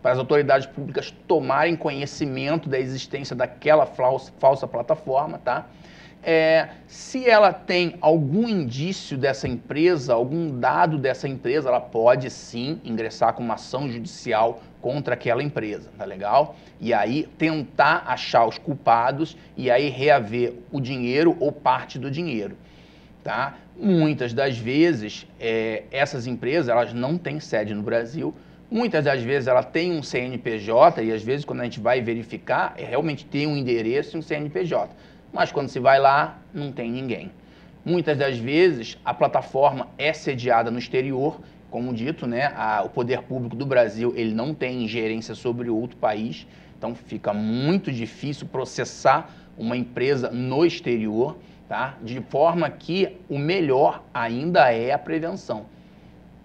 para as autoridades públicas tomarem conhecimento da existência daquela falsa plataforma, tá? Se ela tem algum indício dessa empresa, algum dado dessa empresa, ela pode sim ingressar com uma ação judicial contra aquela empresa, tá legal? E aí tentar achar os culpados e aí reaver o dinheiro ou parte do dinheiro, tá? Muitas das vezes, essas empresas, elas não têm sede no Brasil. Muitas das vezes ela tem um CNPJ e às vezes quando a gente vai verificar, realmente tem um endereço e um CNPJ. Mas quando se vai lá, não tem ninguém. Muitas das vezes a plataforma é sediada no exterior, como dito, né? O poder público do Brasil ele não tem ingerência sobre outro país, então fica muito difícil processar uma empresa no exterior, tá? De forma que o melhor ainda é a prevenção.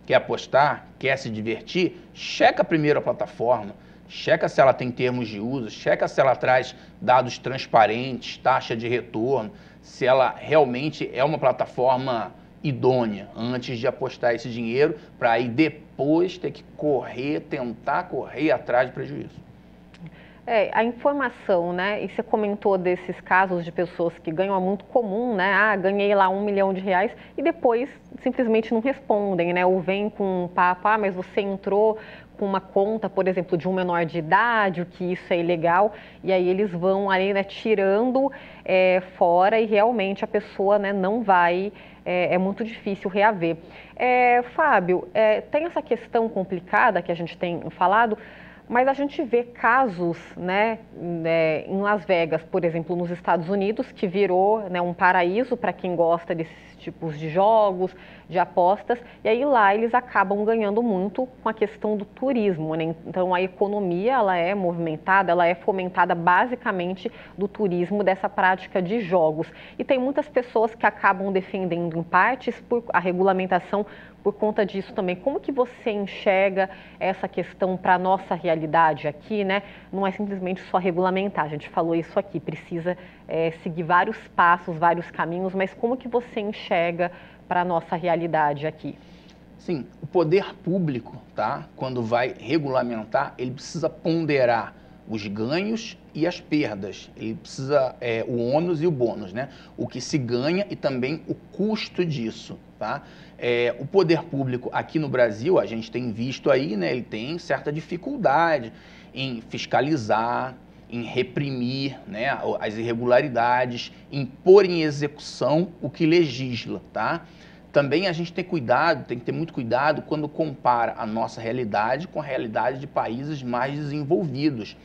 Quer apostar? Quer se divertir? Checa primeiro a plataforma, checa se ela tem termos de uso, checa se ela traz dados transparentes, taxa de retorno, se ela realmente é uma plataforma idônea antes de apostar esse dinheiro, para aí depois ter que tentar correr atrás de prejuízo. A informação, né? E você comentou desses casos de pessoas que ganham, é muito comum, né? Ganhei lá R$1 milhão e depois simplesmente não respondem, né? Ou vem com um papo, mas você entrou com uma conta, por exemplo, de um menor de idade, o que isso é ilegal, e aí eles vão ali, né, tirando fora e realmente a pessoa, né, não vai, é muito difícil reaver. Fábio, tem essa questão complicada que a gente tem falado, mas a gente vê casos, né, em Las Vegas, por exemplo, nos Estados Unidos, que virou, né, um paraíso para quem gosta desses tipos de jogos, de apostas, e aí lá eles acabam ganhando muito com a questão do turismo, né? Então a economia ela é movimentada, ela é fomentada basicamente do turismo, dessa prática de jogos. E tem muitas pessoas que acabam defendendo em partes a regulamentação por conta disso também. Como que você enxerga essa questão para a nossa realidade aqui, né? Não é simplesmente só regulamentar, a gente falou isso aqui, precisa seguir vários passos, vários caminhos, mas como que você enxerga para a nossa realidade aqui? Sim, o poder público, tá? Quando vai regulamentar, ele precisa ponderar os ganhos e as perdas. Ele precisa, o ônus e o bônus, né? O que se ganha e também o custo disso, tá? O poder público aqui no Brasil, a gente tem visto aí, né? Ele tem certa dificuldade em fiscalizar, em reprimir, né, as irregularidades, em pôr em execução o que legisla, tá? Também a gente tem que ter muito cuidado quando compara a nossa realidade com a realidade de países mais desenvolvidos.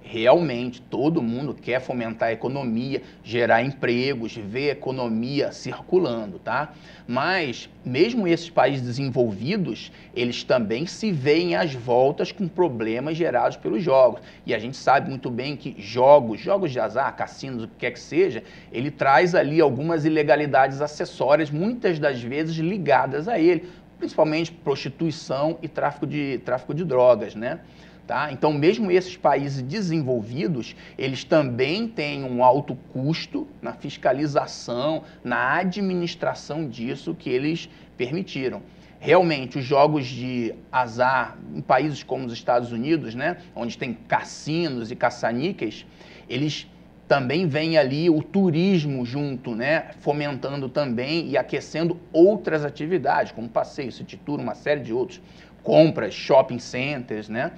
Realmente, todo mundo quer fomentar a economia, gerar empregos, ver a economia circulando, tá? Mas, mesmo esses países desenvolvidos, eles também se veem às voltas com problemas gerados pelos jogos. E a gente sabe muito bem que jogos de azar, cassinos, o que quer que seja, ele traz ali algumas ilegalidades acessórias, muitas das vezes ligadas a ele, principalmente prostituição e tráfico de drogas, né? Tá? Então, mesmo esses países desenvolvidos, eles também têm um alto custo na fiscalização, na administração disso que eles permitiram. Realmente, os jogos de azar em países como os Estados Unidos, né, onde tem cassinos e caça-níqueis, eles Também vem ali o turismo junto, né? Fomentando também e aquecendo outras atividades, como passeio, city tour, uma série de outros, compras, shopping centers, né?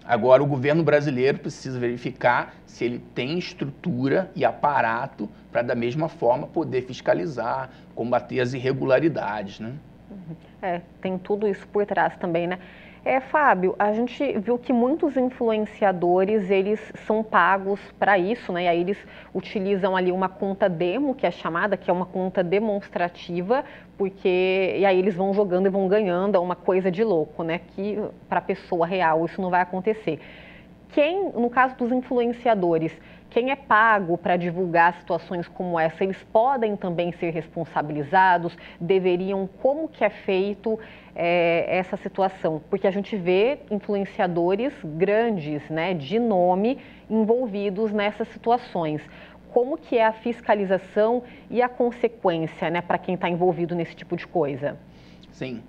Agora, o governo brasileiro precisa verificar se ele tem estrutura e aparato para, da mesma forma, poder fiscalizar, combater as irregularidades, né? Tem tudo isso por trás também, né? Fábio, a gente viu que muitos influenciadores, eles são pagos para isso, né? E aí eles utilizam ali uma conta demo, que é chamada, que é uma conta demonstrativa, e aí eles vão jogando e vão ganhando, é uma coisa de louco, né? Que para a pessoa real isso não vai acontecer. No caso dos influenciadores, quem é pago para divulgar situações como essa, eles podem também ser responsabilizados? Deveriam? Como que é feito essa situação? Porque a gente vê influenciadores grandes, né, de nome, envolvidos nessas situações. Como que é a fiscalização e a consequência, né, para quem está envolvido nesse tipo de coisa? Sim.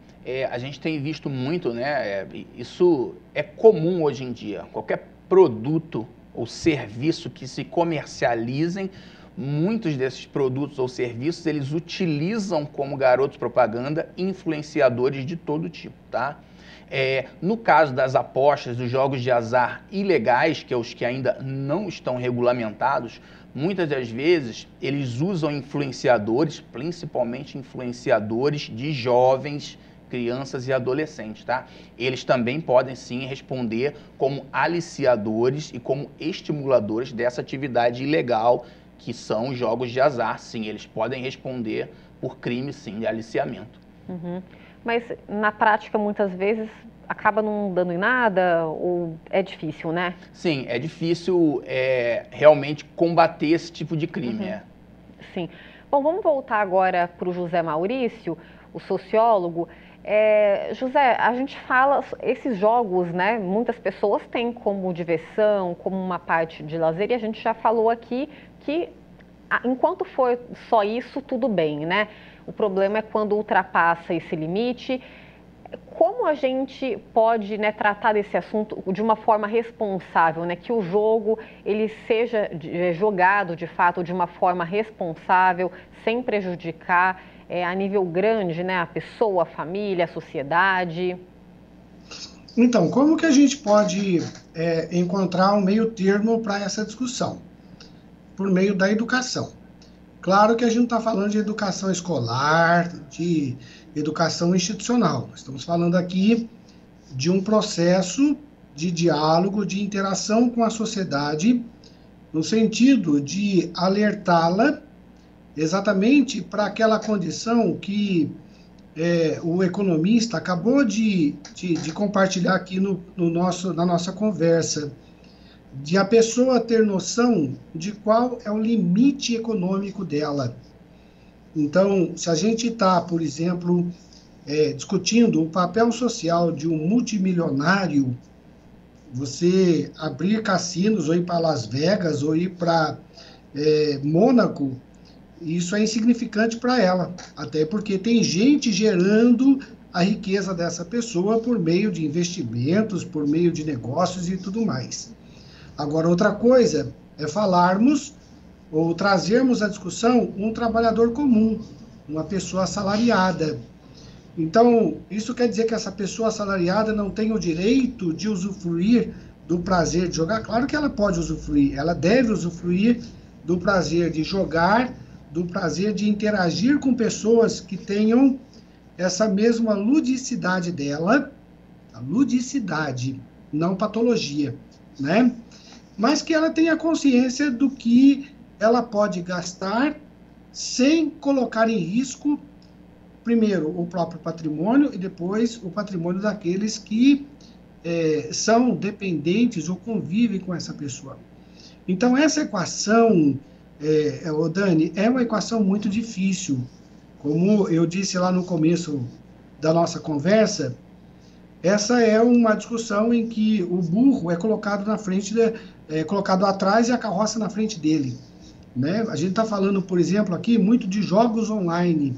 A gente tem visto muito, né? Isso é comum hoje em dia. Qualquer produto ou serviço que se comercializem, muitos desses produtos ou serviços, eles utilizam como garotos propaganda influenciadores de todo tipo, tá? No caso das apostas, dos jogos de azar ilegais, que é os que ainda não estão regulamentados, muitas das vezes eles usam influenciadores, principalmente influenciadores de jovens, crianças e adolescentes, tá? Eles também podem sim responder como aliciadores e como estimuladores dessa atividade ilegal que são os jogos de azar, sim. Eles podem responder por crime, sim, de aliciamento. Mas na prática, muitas vezes, acaba não dando em nada ou é difícil, né? Sim, é difícil realmente combater esse tipo de crime. Sim. Bom, vamos voltar agora para o José Maurício, o sociólogo. José, a gente fala, esses jogos, né, muitas pessoas têm como diversão, como uma parte de lazer, e a gente já falou aqui que enquanto for só isso, tudo bem, né? O problema é quando ultrapassa esse limite. Como a gente pode, né, tratar desse assunto de uma forma responsável, né? Que o jogo ele seja jogado de fato de uma forma responsável, sem prejudicar a nível grande, né, a pessoa, a família, a sociedade. Então, como que a gente pode encontrar um meio termo para essa discussão? Por meio da educação. Claro que a gente não está falando de educação escolar, de educação institucional. Estamos falando aqui de um processo de diálogo, de interação com a sociedade, no sentido de alertá-la exatamente para aquela condição que o economista acabou de compartilhar aqui na nossa conversa, de a pessoa ter noção de qual é o limite econômico dela. Então, se a gente está, por exemplo, discutindo o papel social de um multimilionário, você abrir cassinos ou ir para Las Vegas ou ir para Mônaco, isso é insignificante para ela, até porque tem gente gerando a riqueza dessa pessoa por meio de investimentos, por meio de negócios e tudo mais. Agora, outra coisa é falarmos ou trazermos à discussão um trabalhador comum, uma pessoa assalariada. Então, isso quer dizer que essa pessoa assalariada não tem o direito de usufruir do prazer de jogar? Claro que ela pode usufruir, ela deve usufruir do prazer de jogar, do prazer de interagir com pessoas que tenham essa mesma ludicidade dela, a ludicidade, não patologia, né? Mas que ela tenha consciência do que ela pode gastar sem colocar em risco, primeiro, o próprio patrimônio e depois o patrimônio daqueles que são dependentes ou convivem com essa pessoa. Então, essa equação, Dani, é uma equação muito difícil. Como eu disse lá no começo da nossa conversa, essa é uma discussão em que o burro é colocado na frente, colocado atrás e a carroça na frente dele, né? A gente está falando, por exemplo, aqui muito de jogos online.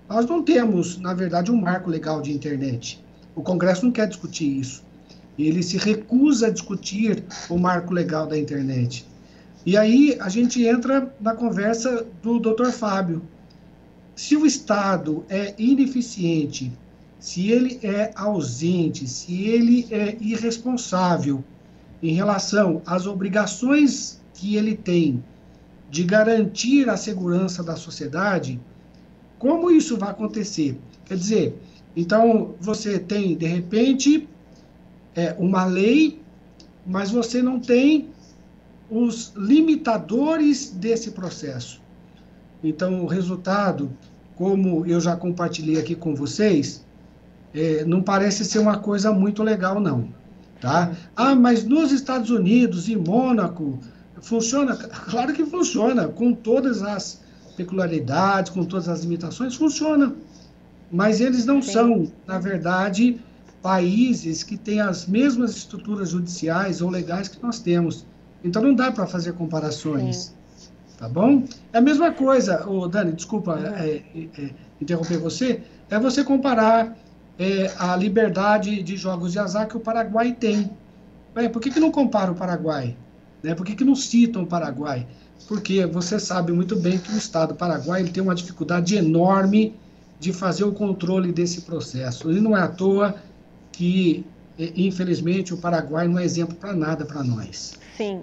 Nós não temos, na verdade, um marco legal de internet. O Congresso não quer discutir isso. Ele se recusa a discutir o marco legal da internet. E aí a gente entra na conversa do Dr. Fábio. Se o Estado é ineficiente, se ele é ausente, se ele é irresponsável em relação às obrigações que ele tem de garantir a segurança da sociedade, como isso vai acontecer? Quer dizer, então você tem, de repente, uma lei, mas você não tem os limitadores desse processo. Então, o resultado, como eu já compartilhei aqui com vocês, não parece ser uma coisa muito legal, não. Tá? Ah, mas nos Estados Unidos, em Mônaco, funciona? Claro que funciona, com todas as peculiaridades, com todas as limitações, funciona. Mas eles não são, na verdade, países que têm as mesmas estruturas judiciais ou legais que nós temos. Então, não dá para fazer comparações. Tá bom? É a mesma coisa, Dani, desculpa interromper você, é você comparar a liberdade de jogos de azar que o Paraguai tem. Por que não compara o Paraguai? Por que não citam o Paraguai? Porque você sabe muito bem que o Estado paraguai ele tem uma dificuldade enorme de fazer o controle desse processo. E não é à toa que, infelizmente, o Paraguai não é exemplo para nada para nós. Sim.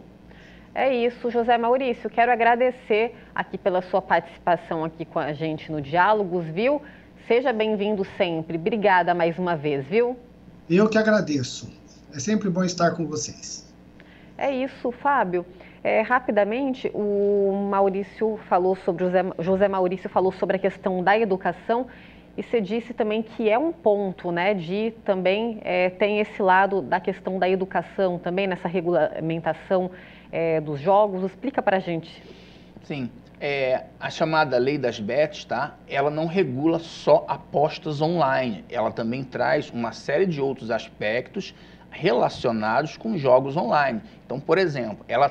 É isso, José Maurício. Quero agradecer aqui pela sua participação aqui com a gente no Diálogos, viu? Seja bem-vindo sempre. Obrigada mais uma vez, viu? Eu que agradeço. É sempre bom estar com vocês. É isso, Fábio. Rapidamente, o Maurício falou sobre, José Maurício falou sobre a questão da educação e você disse também que é um ponto, né, de também tem esse lado da questão da educação também nessa regulamentação dos jogos. Explica para a gente. Sim, a chamada lei das bets, tá? Ela não regula só apostas online, ela também traz uma série de outros aspectos relacionados com jogos online. Então, por exemplo, ela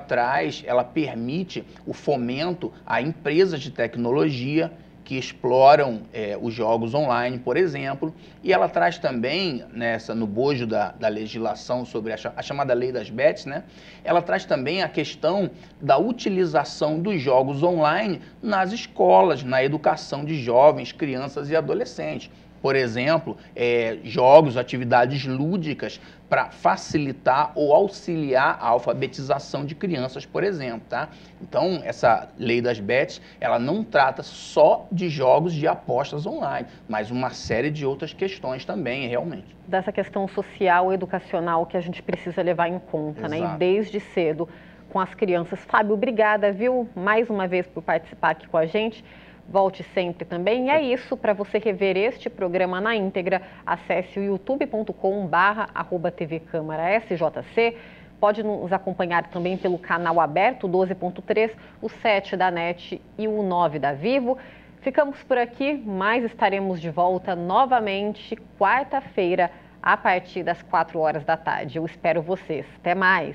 permite o fomento a empresas de tecnologia que exploram os jogos online, por exemplo, e ela traz também, no bojo da legislação sobre a chamada lei das bets, né? Ela traz também a questão da utilização dos jogos online nas escolas, na educação de jovens, crianças e adolescentes. Por exemplo, jogos, atividades lúdicas para facilitar ou auxiliar a alfabetização de crianças, por exemplo, tá? Então, essa lei das bets, ela não trata só de jogos de apostas online, mas uma série de outras questões também, realmente. Dessa questão social, educacional que a gente precisa levar em conta, né? E desde cedo com as crianças. Fábio, obrigada, viu? Mais uma vez por participar aqui com a gente. Volte sempre também. E é isso, para você rever este programa na íntegra, acesse o youtube.com/tvcâmara-sjc. Pode nos acompanhar também pelo canal aberto 12.3, o 7 da NET e o 9 da Vivo. Ficamos por aqui, mas estaremos de volta novamente quarta-feira, a partir das 4 horas da tarde. Eu espero vocês. Até mais!